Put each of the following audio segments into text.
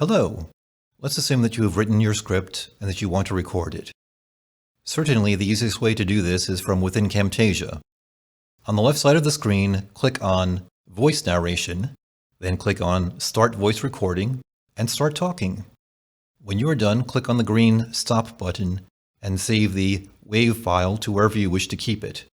Hello. Let's assume that you have written your script and that you want to record it. Certainly, the easiest way to do this is from within Camtasia. On the left side of the screen, click on Voice Narration, then click on Start Voice Recording, and start talking. When you are done, click on the green Stop button and save the WAV file to wherever you wish to keep it.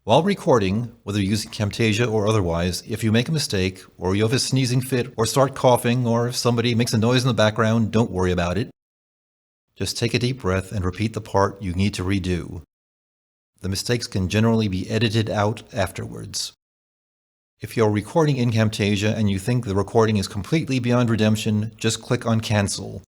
While recording, whether using Camtasia or otherwise, if you make a mistake, or you have a sneezing fit, or start coughing, or if somebody makes a noise in the background, don't worry about it. Just take a deep breath and repeat the part you need to redo. The mistakes can generally be edited out afterwards. If you're recording in Camtasia and you think the recording is completely beyond redemption, just click on Cancel.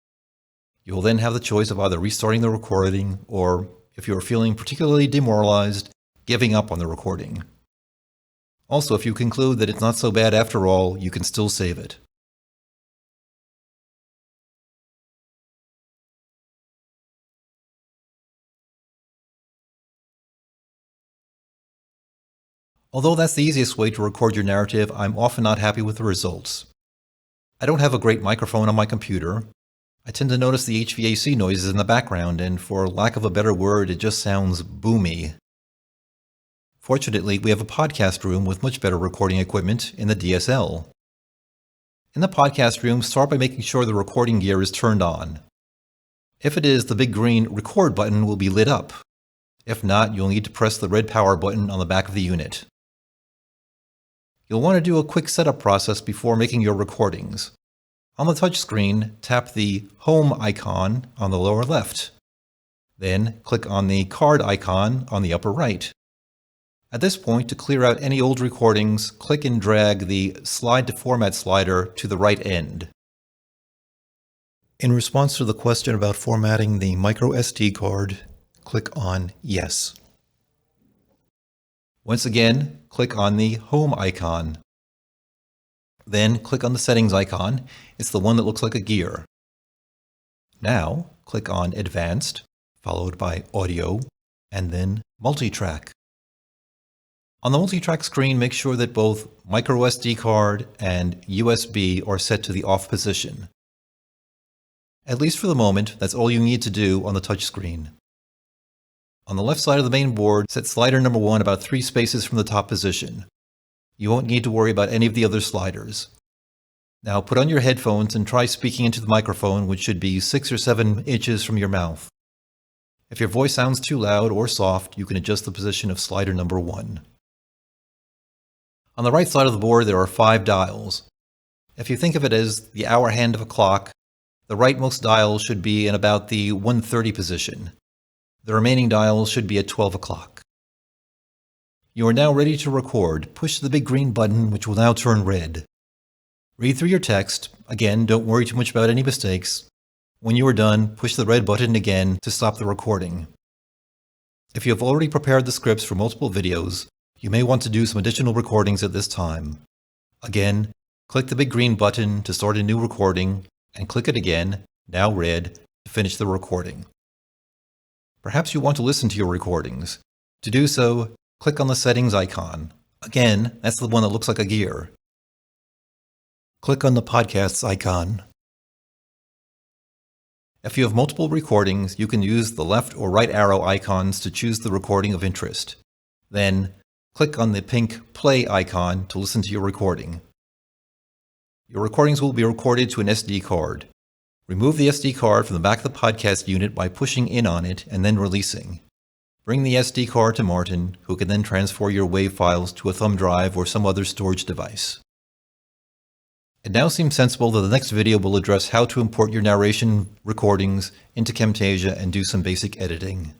You will then have the choice of either restarting the recording or, if you are feeling particularly demoralized, giving up on the recording. Also, if you conclude that it's not so bad after all, you can still save it. Although that's the easiest way to record your narrative, I'm often not happy with the results. I don't have a great microphone on my computer. I tend to notice the HVAC noises in the background, and for lack of a better word, it just sounds boomy. Fortunately, we have a podcast room with much better recording equipment in the DSL. In the podcast room, start by making sure the recording gear is turned on. If it is, the big green Record button will be lit up. If not, you'll need to press the red power button on the back of the unit. You'll want to do a quick setup process before making your recordings. On the touchscreen, tap the Home icon on the lower left. Then click on the card icon on the upper right. At this point, to clear out any old recordings, click and drag the Slide to Format slider to the right end. In response to the question about formatting the micro SD card, click on Yes. Once again, click on the Home icon. Then click on the Settings icon. It's the one that looks like a gear. Now, click on Advanced, followed by Audio, and then Multitrack. On the multitrack screen, make sure that both microSD card and USB are set to the off position. At least for the moment, that's all you need to do on the touchscreen. On the left side of the main board, set slider number 1 about 3 spaces from the top position. You won't need to worry about any of the other sliders. Now put on your headphones and try speaking into the microphone, which should be 6 or 7 inches from your mouth. If your voice sounds too loud or soft, you can adjust the position of slider number 1. On the right side of the board, there are 5 dials. If you think of it as the hour hand of a clock, the rightmost dial should be in about the 1:30 position. The remaining dials should be at 12 o'clock. You are now ready to record. Push the big green button, which will now turn red. Read through your text. Again, don't worry too much about any mistakes. When you are done, push the red button again to stop the recording. If you have already prepared the scripts for multiple videos, you may want to do some additional recordings at this time. Again, click the big green button to start a new recording, and click it again, now red, to finish the recording. Perhaps you want to listen to your recordings. To do so, click on the Settings icon. Again, that's the one that looks like a gear. Click on the Podcasts icon. If you have multiple recordings, you can use the left or right arrow icons to choose the recording of interest. Then, click on the pink Play icon to listen to your recording. Your recordings will be recorded to an SD card. Remove the SD card from the back of the podcast unit by pushing in on it and then releasing. Bring the SD card to Martin, who can then transfer your WAV files to a thumb drive or some other storage device. It now seems sensible that the next video will address how to import your narration recordings into Camtasia and do some basic editing.